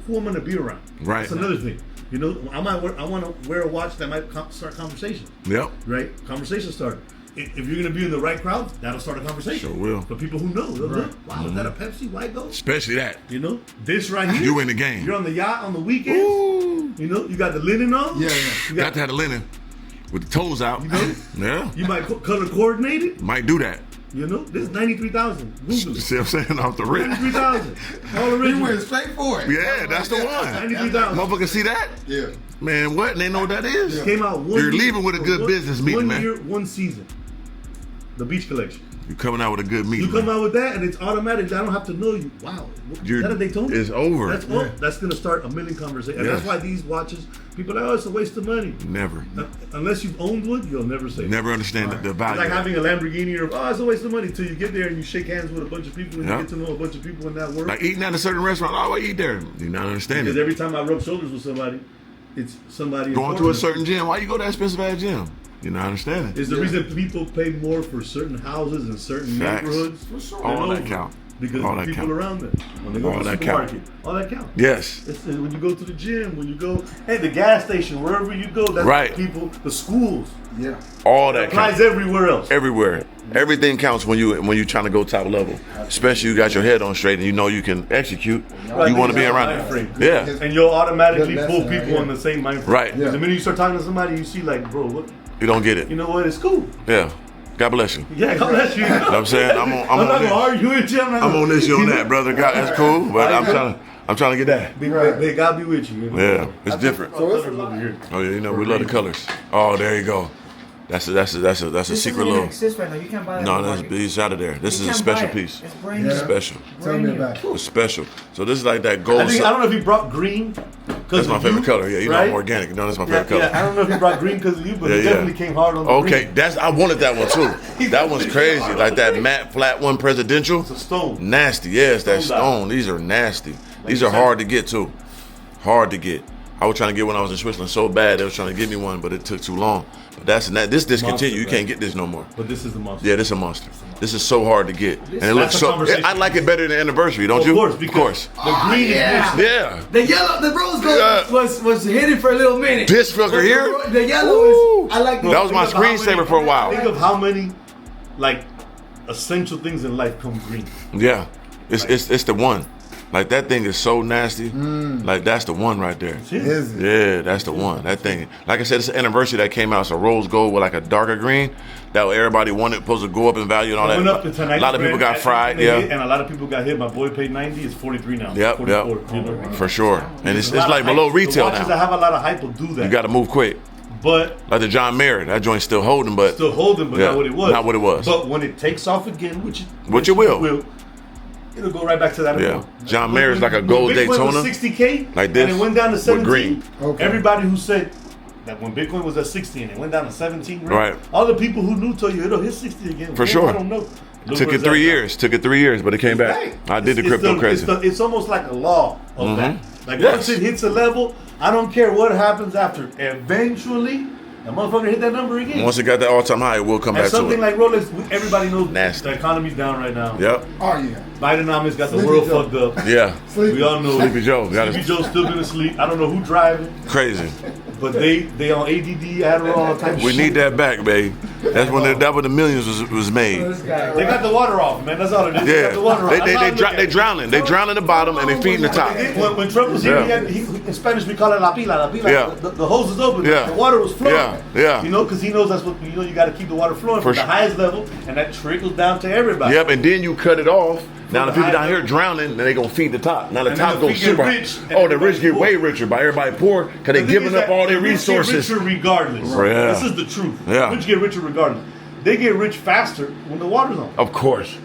[SPEAKER 5] Who I'm gonna be around.
[SPEAKER 4] Right.
[SPEAKER 5] That's another thing. You know, I want to wear a watch that might start conversation.
[SPEAKER 4] Yep.
[SPEAKER 5] Right? Conversation starter. If you're gonna be in the right crowd, that'll start a conversation.
[SPEAKER 4] Sure will.
[SPEAKER 5] For people who know, they'll look. Wow, is that a Pepsi? Why go?
[SPEAKER 4] Especially that.
[SPEAKER 5] You know, this right here.
[SPEAKER 4] You in the game.
[SPEAKER 5] You're on the yacht on the weekends.
[SPEAKER 4] Ooh.
[SPEAKER 5] You know, you got the linen on.
[SPEAKER 7] Yeah, yeah.
[SPEAKER 5] You
[SPEAKER 4] Got to have the linen with the toes out.
[SPEAKER 5] You know?
[SPEAKER 4] Yeah.
[SPEAKER 5] You might color coordinate it.
[SPEAKER 4] Might do that.
[SPEAKER 5] You know, this is 93,000.
[SPEAKER 4] You
[SPEAKER 5] Google it.
[SPEAKER 4] see what I'm saying? Off the rip.
[SPEAKER 5] 93,000. All
[SPEAKER 7] He
[SPEAKER 5] original.
[SPEAKER 7] went straight for it.
[SPEAKER 4] Yeah, that's the one.
[SPEAKER 5] 93,000.
[SPEAKER 4] Motherfucker see that?
[SPEAKER 7] Yeah.
[SPEAKER 4] Man, what? They know what that is?
[SPEAKER 5] Came out one
[SPEAKER 4] You're
[SPEAKER 5] year-
[SPEAKER 4] leaving with a good
[SPEAKER 5] one-
[SPEAKER 4] business meeting,
[SPEAKER 5] one
[SPEAKER 4] man.
[SPEAKER 5] year, one season. The beach collection.
[SPEAKER 4] You coming out with a good meeting.
[SPEAKER 5] You come
[SPEAKER 4] man.
[SPEAKER 5] out with that, and it's automatic. I don't have to know you. Wow, is
[SPEAKER 4] You're-
[SPEAKER 5] that a Daytona?
[SPEAKER 4] it's over.
[SPEAKER 5] That's that's gonna start a million conversations. And
[SPEAKER 4] Yes.
[SPEAKER 5] that's why these watches, people are like, oh, it's a waste of money.
[SPEAKER 4] Never.
[SPEAKER 5] Unless you've owned one, you'll never say.
[SPEAKER 4] Never understand the
[SPEAKER 5] It's
[SPEAKER 4] value.
[SPEAKER 5] like having a Lamborghini or oh, it's a waste of money till you get there and you shake hands with a bunch of people and
[SPEAKER 4] Yeah.
[SPEAKER 5] you get to know a bunch of people in that world.
[SPEAKER 4] Like eating at a certain restaurant. Oh, I eat there. You not understand
[SPEAKER 5] Because
[SPEAKER 4] it.
[SPEAKER 5] every time I rub shoulders with somebody, it's somebody
[SPEAKER 4] Going to a
[SPEAKER 5] important.
[SPEAKER 4] certain gym. Why you go to that expensive ass gym? You not understanding.
[SPEAKER 5] Is the reason people pay more for certain houses and certain
[SPEAKER 4] Facts.
[SPEAKER 5] neighborhoods.
[SPEAKER 4] All
[SPEAKER 5] than
[SPEAKER 4] that
[SPEAKER 5] over.
[SPEAKER 4] count.
[SPEAKER 5] Because
[SPEAKER 4] All
[SPEAKER 5] the
[SPEAKER 4] that
[SPEAKER 5] people
[SPEAKER 4] count.
[SPEAKER 5] around them. When they go
[SPEAKER 4] All
[SPEAKER 5] to the
[SPEAKER 4] that count.
[SPEAKER 5] supermarket, all that counts.
[SPEAKER 4] Yes.
[SPEAKER 5] It's when you go to the gym, when you go, hey, the gas station, wherever you go, that's
[SPEAKER 4] Right.
[SPEAKER 5] the people, the schools.
[SPEAKER 7] Yeah.
[SPEAKER 4] All
[SPEAKER 5] It
[SPEAKER 4] that
[SPEAKER 5] applies
[SPEAKER 4] counts.
[SPEAKER 5] everywhere else.
[SPEAKER 4] Everywhere. Everything counts when you trying to go top level. Especially you got your head on straight and you know you can execute.
[SPEAKER 5] Right.
[SPEAKER 4] You want to be around
[SPEAKER 5] Mind
[SPEAKER 4] it.
[SPEAKER 5] frame.
[SPEAKER 4] Yeah.
[SPEAKER 5] And you'll automatically
[SPEAKER 7] Good
[SPEAKER 5] pull
[SPEAKER 7] lesson right
[SPEAKER 5] people
[SPEAKER 7] here.
[SPEAKER 5] on the same mind frame.
[SPEAKER 4] Right.
[SPEAKER 5] Because
[SPEAKER 7] Yeah.
[SPEAKER 5] the minute you start talking to somebody, you see like, bro, what?
[SPEAKER 4] You don't get it.
[SPEAKER 5] You know what? It's cool.
[SPEAKER 4] Yeah. God bless you.
[SPEAKER 5] Yeah, God bless you.
[SPEAKER 4] You know what I'm saying? I'm
[SPEAKER 5] I'm
[SPEAKER 4] on
[SPEAKER 5] not gonna
[SPEAKER 4] this.
[SPEAKER 5] argue with you. I'm
[SPEAKER 4] I'm on this, you on that, brother. God, that's cool. But I'm trying to get that.
[SPEAKER 5] May God be with you. You know?
[SPEAKER 4] Yeah. It's different.
[SPEAKER 7] So it's
[SPEAKER 5] Colors over here.
[SPEAKER 4] Oh yeah, you know we love the colors. Oh, there you go. That's a
[SPEAKER 6] This
[SPEAKER 4] secret
[SPEAKER 6] doesn't even
[SPEAKER 4] little.
[SPEAKER 6] exist right now. You can't buy that.
[SPEAKER 4] No,
[SPEAKER 6] on the
[SPEAKER 4] that's
[SPEAKER 6] market.
[SPEAKER 4] it's out of there. This
[SPEAKER 6] You
[SPEAKER 4] is a
[SPEAKER 6] can't buy
[SPEAKER 4] special
[SPEAKER 6] it.
[SPEAKER 4] piece.
[SPEAKER 6] It's brand new.
[SPEAKER 7] Yeah.
[SPEAKER 4] Special.
[SPEAKER 7] Tell me about it.
[SPEAKER 4] It's special. So this is like that gold.
[SPEAKER 5] I don't know if you brought green.
[SPEAKER 4] That's my favorite color. Yeah, you know I'm organic. No, that's my favorite color.
[SPEAKER 5] Yeah, I don't know if you brought green because of you, but
[SPEAKER 4] Yeah,
[SPEAKER 5] it
[SPEAKER 4] yeah.
[SPEAKER 5] definitely came hard on the
[SPEAKER 4] Okay,
[SPEAKER 5] green.
[SPEAKER 4] I wanted that one too. That one's crazy. Like that matte flat one presidential.
[SPEAKER 5] It's a stone.
[SPEAKER 4] Nasty. Yes, that
[SPEAKER 5] Stone dial.
[SPEAKER 4] stone. These are nasty. These
[SPEAKER 5] you
[SPEAKER 4] are
[SPEAKER 5] said.
[SPEAKER 4] hard to get too. Hard to get. I was trying to get one when I was in Switzerland so bad. They was trying to give me one, but it took too long. But This discontinued.
[SPEAKER 5] Monster,
[SPEAKER 4] You can't get this no more.
[SPEAKER 5] But this is the monster.
[SPEAKER 4] Yeah, this is a monster. This is so hard to get, and it
[SPEAKER 5] That's
[SPEAKER 4] looks
[SPEAKER 5] a
[SPEAKER 4] so.
[SPEAKER 5] conversation.
[SPEAKER 4] I like it better than Anniversary, don't
[SPEAKER 5] Of
[SPEAKER 4] you?
[SPEAKER 5] course, because the green
[SPEAKER 6] yeah.
[SPEAKER 5] is
[SPEAKER 4] Yeah.
[SPEAKER 6] The yellow, the rose gold was hidden for a little minute.
[SPEAKER 4] This fucker
[SPEAKER 6] But
[SPEAKER 4] here.
[SPEAKER 6] the yellow
[SPEAKER 4] Woo.
[SPEAKER 6] is. I like.
[SPEAKER 4] That was my screensaver for a while.
[SPEAKER 5] Think of how many, like, essential things in life come green.
[SPEAKER 4] Yeah, it's the one. Like that thing is so nasty. Like that's the one right there.
[SPEAKER 7] Is it?
[SPEAKER 4] Yeah, that's the one. That thing. Like I said, it's an Anniversary that came out. It's a rose gold with like a darker green. That everybody wanted, supposed to go up in value and all
[SPEAKER 5] It went
[SPEAKER 4] that.
[SPEAKER 5] up to 10,
[SPEAKER 4] A lot of people got fried.
[SPEAKER 5] and
[SPEAKER 4] Yeah.
[SPEAKER 5] a lot of people got hit. My boy paid 90. It's 43 now.
[SPEAKER 4] Yep.
[SPEAKER 5] 44,
[SPEAKER 4] Yep.
[SPEAKER 5] you know?
[SPEAKER 4] For sure. And it's
[SPEAKER 5] A lot
[SPEAKER 4] like
[SPEAKER 5] of
[SPEAKER 4] below
[SPEAKER 5] hype.
[SPEAKER 4] retail
[SPEAKER 5] The watches that
[SPEAKER 4] now.
[SPEAKER 5] have a lot of hype will do that.
[SPEAKER 4] You got to move quick.
[SPEAKER 5] But
[SPEAKER 4] Like the John Mayer, that joint's still holding, but
[SPEAKER 5] still holding, but
[SPEAKER 4] Yeah,
[SPEAKER 5] not what it was.
[SPEAKER 4] not what it was.
[SPEAKER 5] But when it takes off again, which
[SPEAKER 4] it will.
[SPEAKER 5] it'll go right back to that.
[SPEAKER 4] Yeah.
[SPEAKER 5] again.
[SPEAKER 4] John
[SPEAKER 5] When-
[SPEAKER 4] Mayer's like a
[SPEAKER 5] when
[SPEAKER 4] gold
[SPEAKER 5] Bitcoin
[SPEAKER 4] Daytona.
[SPEAKER 5] was 60K,
[SPEAKER 4] Like this,
[SPEAKER 5] and it went down to
[SPEAKER 4] with
[SPEAKER 5] 17.
[SPEAKER 4] green.
[SPEAKER 7] Okay.
[SPEAKER 5] Everybody who said that when Bitcoin was at 60 and it went down to 17,
[SPEAKER 4] Right.
[SPEAKER 5] All the people who knew told you it'll hit 60 again.
[SPEAKER 4] For
[SPEAKER 5] Well,
[SPEAKER 4] sure.
[SPEAKER 5] I don't know. Look
[SPEAKER 4] took
[SPEAKER 5] where
[SPEAKER 4] it
[SPEAKER 5] it's at
[SPEAKER 4] 3
[SPEAKER 5] now.
[SPEAKER 4] years. Took it 3 years, but it came back.
[SPEAKER 5] Right.
[SPEAKER 4] I did the
[SPEAKER 5] It's
[SPEAKER 4] cryptocurrency.
[SPEAKER 5] it's almost like a law of that. Like
[SPEAKER 4] Yes.
[SPEAKER 5] once it hits a level, I don't care what happens after. Eventually, the motherfucker hit that number again.
[SPEAKER 4] Once it got that all-time high, it will come
[SPEAKER 5] and
[SPEAKER 4] back to
[SPEAKER 5] something
[SPEAKER 4] it.
[SPEAKER 5] like Rolex, everybody knows
[SPEAKER 4] Nasty.
[SPEAKER 5] the economy's down right now.
[SPEAKER 4] Yep.
[SPEAKER 7] Oh yeah.
[SPEAKER 5] Bidenomics got the
[SPEAKER 7] Sleepy
[SPEAKER 5] world
[SPEAKER 7] Joe.
[SPEAKER 5] fucked up.
[SPEAKER 4] Yeah.
[SPEAKER 7] Sleepy.
[SPEAKER 5] We all know
[SPEAKER 4] Sleepy Joe. Got
[SPEAKER 5] Sleepy
[SPEAKER 4] it.
[SPEAKER 5] Joe's still gonna sleep. I don't know who driving,
[SPEAKER 4] Crazy.
[SPEAKER 5] but they on ADD, Adderall, all type of
[SPEAKER 4] We
[SPEAKER 5] shit.
[SPEAKER 4] need that back, babe. That's when the millions was made.
[SPEAKER 5] They got the water off, man. That's all it is. They got
[SPEAKER 4] Yeah.
[SPEAKER 5] the water off.
[SPEAKER 4] They
[SPEAKER 5] That's all I look at.
[SPEAKER 4] drowning. They drowning the bottom and they feeding the top.
[SPEAKER 5] When Trump was here,
[SPEAKER 4] Yeah.
[SPEAKER 5] in Spanish we call it la pila. La pila.
[SPEAKER 4] Yeah.
[SPEAKER 5] The hose is open.
[SPEAKER 4] Yeah.
[SPEAKER 5] The water was flowing.
[SPEAKER 4] Yeah. Yeah.
[SPEAKER 5] You know, because he knows that's what you got to keep the water flowing
[SPEAKER 4] For
[SPEAKER 5] from the
[SPEAKER 4] sure.
[SPEAKER 5] highest level, and that trickles down to everybody.
[SPEAKER 4] Yep, and then you cut it off. Now the
[SPEAKER 5] the
[SPEAKER 4] people
[SPEAKER 5] high
[SPEAKER 4] down here
[SPEAKER 5] level.
[SPEAKER 4] drowning, then they gonna feed the top. Now the
[SPEAKER 5] And
[SPEAKER 4] top
[SPEAKER 5] then the
[SPEAKER 4] goes
[SPEAKER 5] feet get
[SPEAKER 4] super.
[SPEAKER 5] rich, and
[SPEAKER 4] Oh, the rich
[SPEAKER 5] everybody's
[SPEAKER 4] get
[SPEAKER 5] poor.
[SPEAKER 4] way richer by everybody poor because they
[SPEAKER 5] The thing
[SPEAKER 4] giving
[SPEAKER 5] is
[SPEAKER 4] up
[SPEAKER 5] that
[SPEAKER 4] all their
[SPEAKER 5] the rich get
[SPEAKER 4] resources.
[SPEAKER 5] richer regardless.
[SPEAKER 4] Yeah.
[SPEAKER 5] This is the truth.
[SPEAKER 4] Yeah.
[SPEAKER 5] Rich get richer regardless. They get rich faster when the water's on.
[SPEAKER 4] Of course,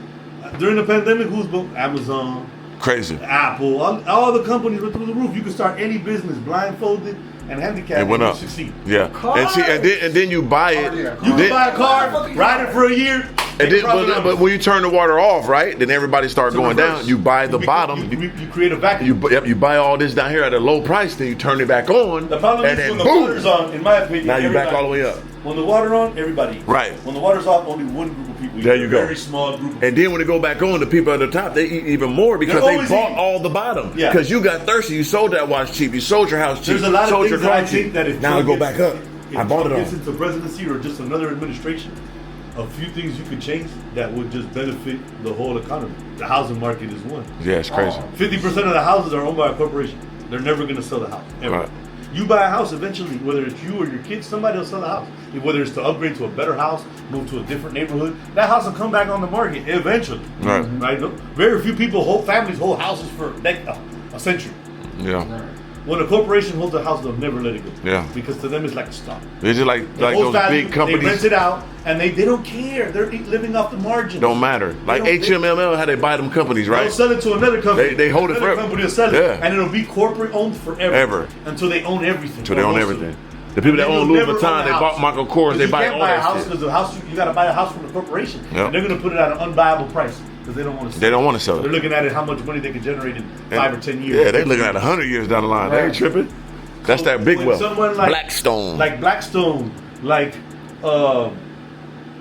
[SPEAKER 5] During the pandemic, who's both Amazon,
[SPEAKER 4] crazy.
[SPEAKER 5] Apple, all the companies were through the roof. You could start any business blindfolded and handicapped.
[SPEAKER 4] It went
[SPEAKER 5] and
[SPEAKER 4] up.
[SPEAKER 5] Succeed.
[SPEAKER 4] Yeah, and then you buy it.
[SPEAKER 5] You
[SPEAKER 4] Then-
[SPEAKER 5] can buy a car, ride it for a year.
[SPEAKER 4] And
[SPEAKER 5] make
[SPEAKER 4] then,
[SPEAKER 5] profit
[SPEAKER 4] but when you turn the water off, right? Then everybody start
[SPEAKER 5] to
[SPEAKER 4] going
[SPEAKER 5] reverse.
[SPEAKER 4] down. You buy the
[SPEAKER 5] You-
[SPEAKER 4] bottom.
[SPEAKER 5] You create a vacuum.
[SPEAKER 4] You buy all this down here at a low price. Then you turn it back on.
[SPEAKER 5] The problem
[SPEAKER 4] and
[SPEAKER 5] is
[SPEAKER 4] then
[SPEAKER 5] when the
[SPEAKER 4] boom.
[SPEAKER 5] water's on, in my opinion,
[SPEAKER 4] Now you back
[SPEAKER 5] everybody-
[SPEAKER 4] all the way up.
[SPEAKER 5] When the water on, everybody.
[SPEAKER 4] Right.
[SPEAKER 5] When the water's off, only one group of people.
[SPEAKER 4] There
[SPEAKER 5] eat.
[SPEAKER 4] you
[SPEAKER 5] A
[SPEAKER 4] go.
[SPEAKER 5] Very small group. Of
[SPEAKER 4] And then when it go back on, the people at the top they eat even more because
[SPEAKER 5] They're
[SPEAKER 4] they
[SPEAKER 5] always
[SPEAKER 4] bought
[SPEAKER 5] eating.
[SPEAKER 4] all the bottom.
[SPEAKER 5] Yeah.
[SPEAKER 4] Because you got thirsty. You sold that watch cheap. You sold your house cheap.
[SPEAKER 5] There's a lot of
[SPEAKER 4] sold
[SPEAKER 5] things
[SPEAKER 4] your
[SPEAKER 5] that I
[SPEAKER 4] car cheap.
[SPEAKER 5] think that if
[SPEAKER 4] Now
[SPEAKER 5] Trump
[SPEAKER 4] it go
[SPEAKER 5] gets-
[SPEAKER 4] back up.
[SPEAKER 5] if
[SPEAKER 4] I bought
[SPEAKER 5] Trump
[SPEAKER 4] it
[SPEAKER 5] gets
[SPEAKER 4] all.
[SPEAKER 5] into presidency or just another administration, a few things you could change that would just benefit the whole economy. The housing market is one.
[SPEAKER 4] Yeah, it's crazy.
[SPEAKER 5] 50% of the houses are owned by a corporation. They're never going to sell the house. Ever.
[SPEAKER 4] Right.
[SPEAKER 5] You buy a house eventually, whether it's you or your kids, somebody will sell the house. Whether it's to upgrade to a better house, move to a different neighborhood, that house will come back on the market eventually.
[SPEAKER 4] Right.
[SPEAKER 5] Right? No- Very few people hold families hold houses for like a century.
[SPEAKER 4] Yeah.
[SPEAKER 5] When a corporation holds a house, they'll never let it go.
[SPEAKER 4] Yeah.
[SPEAKER 5] Because to them, it's like a stock.
[SPEAKER 4] It's just like
[SPEAKER 5] It holds
[SPEAKER 4] those
[SPEAKER 5] value,
[SPEAKER 4] big companies.
[SPEAKER 5] They rent it out, and they don't care. They're living off the margins.
[SPEAKER 4] Don't matter. Like
[SPEAKER 5] They don't-
[SPEAKER 4] HMML, how they buy them companies,
[SPEAKER 5] They'll
[SPEAKER 4] right?
[SPEAKER 5] sell it to another company.
[SPEAKER 4] They hold it
[SPEAKER 5] Another
[SPEAKER 4] forever.
[SPEAKER 5] company will sell it,
[SPEAKER 4] Yeah.
[SPEAKER 5] and it'll be corporate owned forever.
[SPEAKER 4] Ever.
[SPEAKER 5] Until they own everything.
[SPEAKER 4] So they
[SPEAKER 5] or
[SPEAKER 4] own
[SPEAKER 5] most of
[SPEAKER 4] everything.
[SPEAKER 5] it.
[SPEAKER 4] The people that
[SPEAKER 5] And
[SPEAKER 4] own
[SPEAKER 5] you'll
[SPEAKER 4] Louis
[SPEAKER 5] never
[SPEAKER 4] Vuitton,
[SPEAKER 5] own a
[SPEAKER 4] they
[SPEAKER 5] house.
[SPEAKER 4] bought Michael Kors, they
[SPEAKER 5] You
[SPEAKER 4] buy
[SPEAKER 5] can't
[SPEAKER 4] all
[SPEAKER 5] buy a
[SPEAKER 4] that
[SPEAKER 5] house
[SPEAKER 4] shit.
[SPEAKER 5] because the house you got to buy a house from the corporation.
[SPEAKER 4] Yep.
[SPEAKER 5] And they're going to put it at an unbuyable price because they don't want to sell.
[SPEAKER 4] They don't want to sell
[SPEAKER 5] They're
[SPEAKER 4] it.
[SPEAKER 5] looking at it how much money they can generate in 5 or 10 years.
[SPEAKER 4] Yeah, they looking at 100 years down the line. They ain't tripping. That's that big
[SPEAKER 5] When
[SPEAKER 4] wealth.
[SPEAKER 5] someone like
[SPEAKER 4] Blackstone.
[SPEAKER 5] like Blackstone, like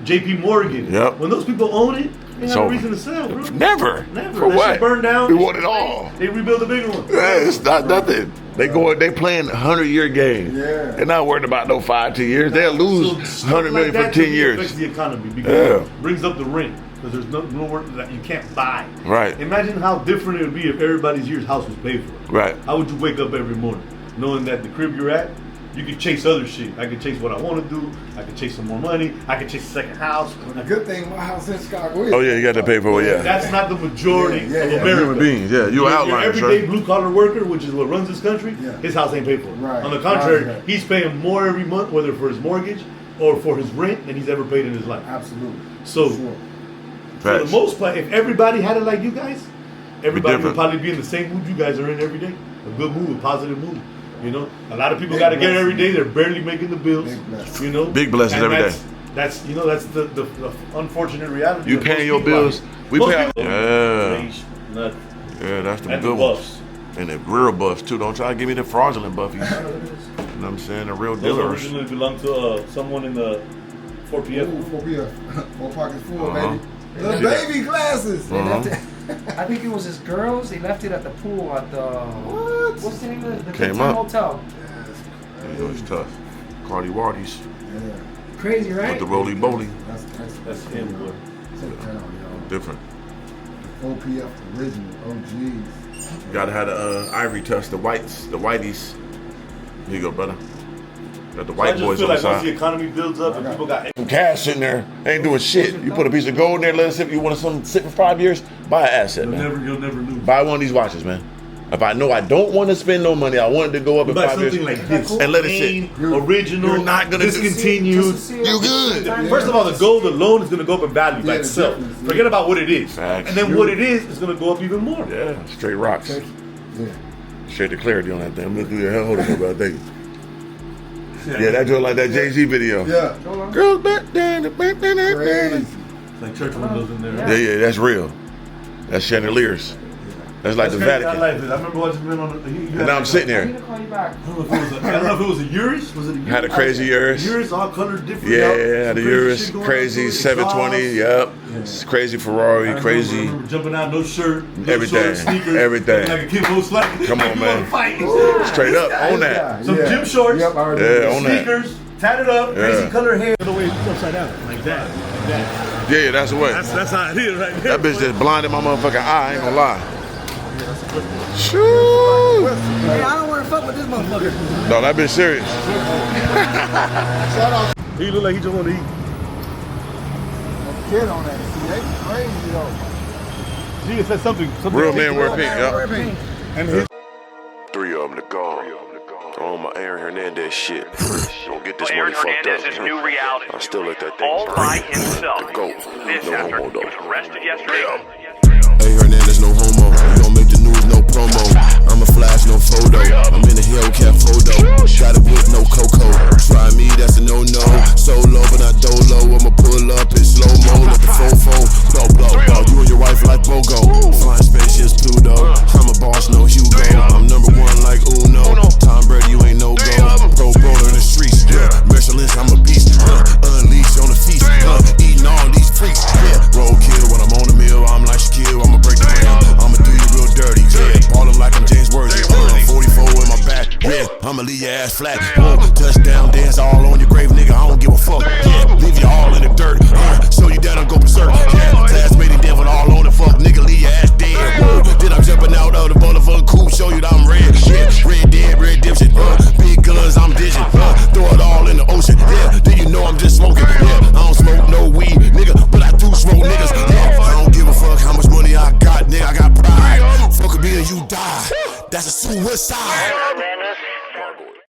[SPEAKER 5] J.P. Morgan.
[SPEAKER 4] Yep.
[SPEAKER 5] When those people own it, they
[SPEAKER 4] It's
[SPEAKER 5] have a
[SPEAKER 4] over.
[SPEAKER 5] reason to sell, bro.
[SPEAKER 4] Never.
[SPEAKER 5] Never.
[SPEAKER 4] For
[SPEAKER 5] That
[SPEAKER 4] what?
[SPEAKER 5] shit burned down.
[SPEAKER 4] We want it all.
[SPEAKER 5] They rebuild a bigger one.
[SPEAKER 4] Yeah, it's not nothing. They playing 100-year game.
[SPEAKER 7] Yeah.
[SPEAKER 4] They're not worried about no 5-10 years. They'll lose
[SPEAKER 5] So
[SPEAKER 4] 100 million
[SPEAKER 5] like
[SPEAKER 4] for
[SPEAKER 5] that
[SPEAKER 4] 10
[SPEAKER 5] to me
[SPEAKER 4] years.
[SPEAKER 5] affects the economy because
[SPEAKER 4] Yeah.
[SPEAKER 5] it brings up the rent because there's no work that you can't buy.
[SPEAKER 4] Right.
[SPEAKER 5] Imagine how different it would be if everybody's year's house was paid for.
[SPEAKER 4] Right.
[SPEAKER 5] How would you wake up every morning knowing that the crib you're at, you could chase other shit. I could chase what I want to do. I could chase some more money. I could chase a second house.
[SPEAKER 7] The good thing, my house in Chicago is.
[SPEAKER 4] Oh, yeah, you got to pay for it, yeah.
[SPEAKER 5] That's not the majority
[SPEAKER 7] Yeah,
[SPEAKER 5] of
[SPEAKER 7] yeah.
[SPEAKER 5] America.
[SPEAKER 4] Human beings, yeah. You
[SPEAKER 5] Your
[SPEAKER 4] outline,
[SPEAKER 5] everyday
[SPEAKER 4] sir.
[SPEAKER 5] blue collar worker, which is what runs this country,
[SPEAKER 7] Yeah.
[SPEAKER 5] his house ain't paid for.
[SPEAKER 7] Right.
[SPEAKER 5] On the contrary,
[SPEAKER 7] Right.
[SPEAKER 5] he's paying more every month, whether for his mortgage or for his rent, than he's ever paid in his life.
[SPEAKER 7] Absolutely.
[SPEAKER 5] So,
[SPEAKER 7] Sure.
[SPEAKER 5] for the
[SPEAKER 4] Facts.
[SPEAKER 5] most part, if everybody had it like you guys, everybody would
[SPEAKER 4] different.
[SPEAKER 5] probably be in the same mood you guys are in every day. A good mood, a positive mood. You know, a lot of people got to get it every day. They're barely making the bills.
[SPEAKER 7] Big blessings.
[SPEAKER 5] You know,
[SPEAKER 4] Big blessings
[SPEAKER 5] And
[SPEAKER 4] every
[SPEAKER 5] that's,
[SPEAKER 4] day.
[SPEAKER 5] That's the unfortunate reality.
[SPEAKER 4] You
[SPEAKER 5] of
[SPEAKER 4] paying
[SPEAKER 5] most
[SPEAKER 4] your
[SPEAKER 5] people out
[SPEAKER 4] bills.
[SPEAKER 5] here.
[SPEAKER 4] We
[SPEAKER 5] Most
[SPEAKER 4] pay.
[SPEAKER 5] people-
[SPEAKER 4] Yeah.
[SPEAKER 5] Nothing.
[SPEAKER 4] Yeah, that's the
[SPEAKER 5] And the
[SPEAKER 4] good ones.
[SPEAKER 5] buffs.
[SPEAKER 4] And the real buffs, too. Don't try to give me the fraudulent buffies. know what I'm saying? A real
[SPEAKER 5] Those
[SPEAKER 4] dealer.
[SPEAKER 5] originally belonged to someone in the 4PF.
[SPEAKER 7] Ooh, 4PF. 4 pockets full,
[SPEAKER 4] Uh-huh.
[SPEAKER 7] baby. Little baby glasses.
[SPEAKER 6] They left it. I think it was his girls. They left it at the pool at the what's the name of the
[SPEAKER 4] Came
[SPEAKER 6] Big Time
[SPEAKER 4] up.
[SPEAKER 6] Hotel?
[SPEAKER 4] You know, it's tough. Cardi Wardies
[SPEAKER 7] Yeah.
[SPEAKER 6] Crazy, right?
[SPEAKER 4] with the roly boly.
[SPEAKER 5] That's him, boy.
[SPEAKER 7] Sit down, y'all.
[SPEAKER 4] Different.
[SPEAKER 7] 4PF original. Oh, jeez.
[SPEAKER 4] You gotta have the ivory touch, the whiteys. Here you go, brother. Got the
[SPEAKER 5] I
[SPEAKER 4] white
[SPEAKER 5] just
[SPEAKER 4] boys
[SPEAKER 5] feel
[SPEAKER 4] on
[SPEAKER 5] like
[SPEAKER 4] the
[SPEAKER 5] once the
[SPEAKER 4] side.
[SPEAKER 5] economy builds up and people got
[SPEAKER 4] Some cash sitting there, ain't doing shit. You put a piece of gold in there, let it sit. You want something sit for 5 years? Buy an asset, man.
[SPEAKER 5] you'll never lose.
[SPEAKER 4] Buy one of these watches, man. If I know I don't want to spend no money, I want it to go up in
[SPEAKER 5] Buy
[SPEAKER 4] 5 years.
[SPEAKER 5] something like this,
[SPEAKER 4] and let it sit.
[SPEAKER 5] original,
[SPEAKER 4] You're not gonna
[SPEAKER 5] discontinued.
[SPEAKER 4] You good.
[SPEAKER 5] First of all, the gold alone is gonna go up in value by
[SPEAKER 7] Yeah,
[SPEAKER 5] itself.
[SPEAKER 7] the difference,
[SPEAKER 5] Forget about what it is,
[SPEAKER 4] Facts.
[SPEAKER 5] and then what it is gonna go up even more.
[SPEAKER 4] Yeah, straight rocks.
[SPEAKER 7] Yeah.
[SPEAKER 4] Straight the clarity on that thing. I'm gonna do your hell hold it, bro. Thank you. Yeah, that joint like that Jay-Z video.
[SPEAKER 7] Yeah.
[SPEAKER 4] Girls back down, back down, back
[SPEAKER 7] Crazy.
[SPEAKER 4] down.
[SPEAKER 5] Like church windows in there.
[SPEAKER 4] Yeah, that's real. That's chandeliers. That's like the
[SPEAKER 5] That's crazy.
[SPEAKER 4] Vatican.
[SPEAKER 5] I like it. I remember watching him on the.
[SPEAKER 4] And now I'm sitting
[SPEAKER 6] I
[SPEAKER 4] there.
[SPEAKER 6] need to call you back.
[SPEAKER 5] I don't know if it was a Urus. Was it a Urus?
[SPEAKER 4] Had a crazy Urus.
[SPEAKER 5] Urus, all colored different.
[SPEAKER 4] Yeah, the
[SPEAKER 5] Some
[SPEAKER 4] Urus,
[SPEAKER 5] shit going
[SPEAKER 4] crazy
[SPEAKER 5] on to it,
[SPEAKER 4] 720.
[SPEAKER 5] exhaust.
[SPEAKER 4] Yep. It's crazy Ferrari,
[SPEAKER 5] I
[SPEAKER 4] crazy.
[SPEAKER 5] remember jumping out, no shirt, no
[SPEAKER 4] Everything,
[SPEAKER 5] shorts, sneakers,
[SPEAKER 4] everything.
[SPEAKER 5] looking like a kid most likely.
[SPEAKER 4] Come on,
[SPEAKER 5] like you
[SPEAKER 4] man.
[SPEAKER 5] wanna fight.
[SPEAKER 4] Straight up on that.
[SPEAKER 5] Some gym shorts.
[SPEAKER 7] Yep, I already
[SPEAKER 4] Yeah,
[SPEAKER 7] know.
[SPEAKER 4] on that.
[SPEAKER 5] Sneakers, tatted up,
[SPEAKER 4] Yeah.
[SPEAKER 5] crazy color hair. The way it's upside down, like that.
[SPEAKER 4] Yeah, that's the way.
[SPEAKER 5] That's how it is right there.
[SPEAKER 4] That bitch just blinded my motherfucking eye. I ain't gonna lie. Shoo!
[SPEAKER 6] Hey, I don't want to fuck with this motherfucker.
[SPEAKER 4] No, that bitch serious.
[SPEAKER 5] He look like he just want to eat.
[SPEAKER 7] Kid on that. See, they crazy though.
[SPEAKER 5] He said something.
[SPEAKER 4] Real men wear pink. Yep.
[SPEAKER 5] And his
[SPEAKER 3] 3 of them to go. On my Aaron Hernandez shit. Don't get this
[SPEAKER 8] Aaron
[SPEAKER 3] money fucked up.
[SPEAKER 8] Hernandez's new reality
[SPEAKER 3] I still let that thing
[SPEAKER 8] all by himself.
[SPEAKER 3] The GOAT.
[SPEAKER 8] This
[SPEAKER 3] No
[SPEAKER 8] after
[SPEAKER 3] homo
[SPEAKER 8] he was
[SPEAKER 3] though.
[SPEAKER 8] arrested yesterday.
[SPEAKER 2] Hey Hernandez, no homo. You don't make the news, no promo. I'm a flash, no photo. I'm in a Hellcat photo. Got a whip, no cocoa. Try me, that's a no-no. Solo, but not dolo. I'ma pull up in slow-mo. Let the fofo blow, blow. You and your wife like Bogo. Flying spaceships, Pluto. I'm a boss, no Hugo. I'm number 1 like Uno. Tom Brady, you ain't no go. Pro bowler in the streets. Merciless, I'm a beast. Unleashed on the feast. Eating all these freaks. Roadkill when I'm on the mill. I'm like Shaquille. I'ma break the ground. I'ma do you real dirty. Ballin' like I'm James Worthy. 44 in my back. I'ma leave your ass flat. Touchdown dance all on your grave, nigga. I don't give a fuck.